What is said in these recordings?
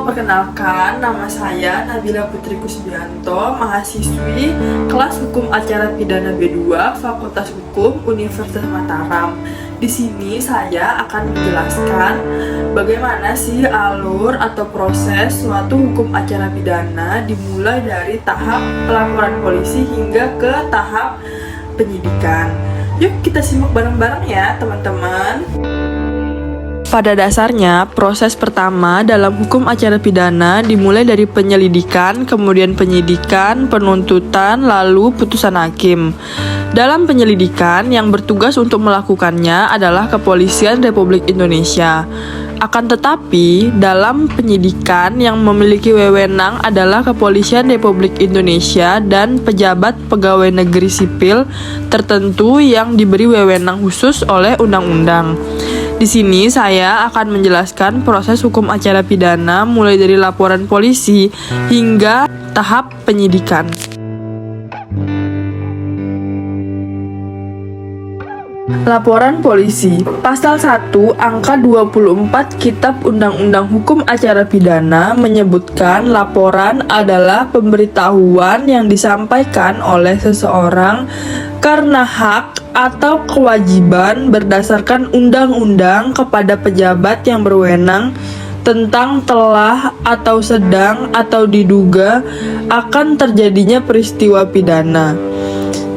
Halo, perkenalkan, nama saya Nabila Putri Kusbianto, mahasiswi kelas Hukum Acara Pidana B2 Fakultas Hukum Universitas Mataram. Di sini saya akan menjelaskan bagaimana sih alur atau proses suatu hukum acara pidana dimulai dari tahap pelaporan polisi hingga ke tahap penyidikan. Yuk kita simak bareng-bareng ya teman-teman. Pada dasarnya, proses pertama dalam hukum acara pidana dimulai dari penyelidikan, kemudian penyidikan, penuntutan, lalu putusan hakim. Dalam penyelidikan, yang bertugas untuk melakukannya adalah Kepolisian Republik Indonesia. Akan tetapi, dalam penyidikan yang memiliki wewenang adalah Kepolisian Republik Indonesia dan pejabat pegawai negeri sipil tertentu yang diberi wewenang khusus oleh undang-undang. Di sini saya akan menjelaskan proses hukum acara pidana mulai dari laporan polisi hingga tahap penyidikan. Laporan polisi. Pasal 1 angka 24 Kitab Undang-Undang Hukum Acara Pidana menyebutkan laporan adalah pemberitahuan yang disampaikan oleh seseorang karena hak atau kewajiban berdasarkan undang-undang kepada pejabat yang berwenang tentang telah atau sedang atau diduga akan terjadinya peristiwa pidana.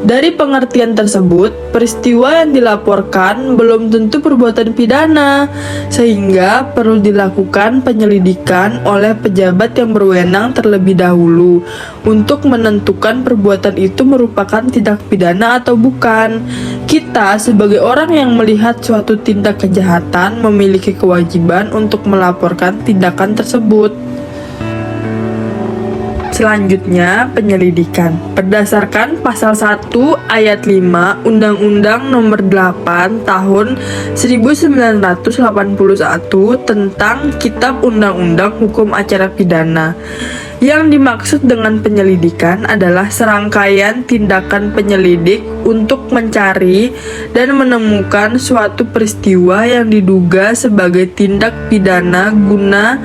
Dari pengertian tersebut, peristiwa yang dilaporkan belum tentu perbuatan pidana, sehingga perlu dilakukan penyelidikan oleh pejabat yang berwenang terlebih dahulu untuk menentukan perbuatan itu merupakan tindak pidana atau bukan. Kita sebagai orang yang melihat suatu tindak kejahatan memiliki kewajiban untuk melaporkan tindakan tersebut. Selanjutnya, penyelidikan. Berdasarkan pasal 1 ayat 5 Undang-Undang Nomor 8 Tahun 1981 tentang Kitab Undang-Undang Hukum Acara Pidana. Yang dimaksud dengan penyelidikan adalah serangkaian tindakan penyelidik untuk mencari dan menemukan suatu peristiwa yang diduga sebagai tindak pidana guna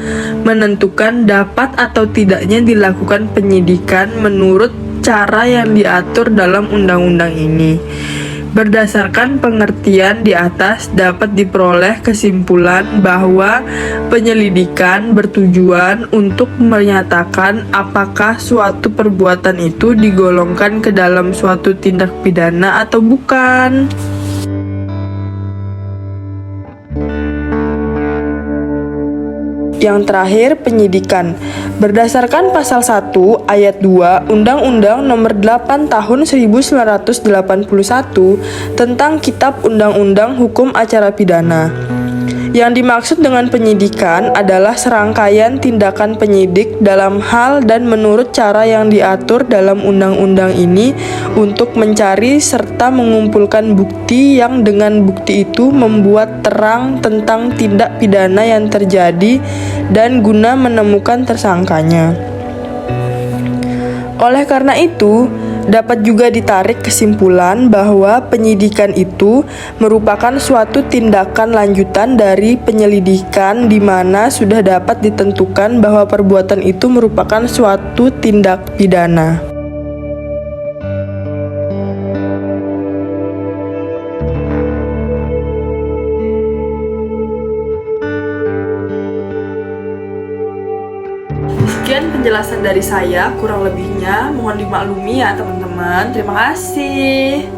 menentukan dapat atau tidaknya dilakukan penyidikan menurut cara yang diatur dalam undang-undang ini. Berdasarkan pengertian di atas dapat diperoleh kesimpulan bahwa penyelidikan bertujuan untuk menyatakan apakah suatu perbuatan itu digolongkan ke dalam suatu tindak pidana atau bukan. Yang terakhir, penyidikan. Berdasarkan pasal 1 ayat 2 Undang-Undang Nomor 8 Tahun 1981 tentang Kitab Undang-Undang Hukum Acara Pidana. Yang dimaksud dengan penyidikan adalah serangkaian tindakan penyidik dalam hal dan menurut cara yang diatur dalam undang-undang ini untuk mencari serta mengumpulkan bukti yang dengan bukti itu membuat terang tentang tindak pidana yang terjadi dan guna menemukan tersangkanya. Oleh karena itu, dapat juga ditarik kesimpulan bahwa penyidikan itu merupakan suatu tindakan lanjutan dari penyelidikan di mana sudah dapat ditentukan bahwa perbuatan itu merupakan suatu tindak pidana. Sekian penjelasan dari saya, kurang lebihnya mohon dimaklumi ya teman-teman. Terima kasih.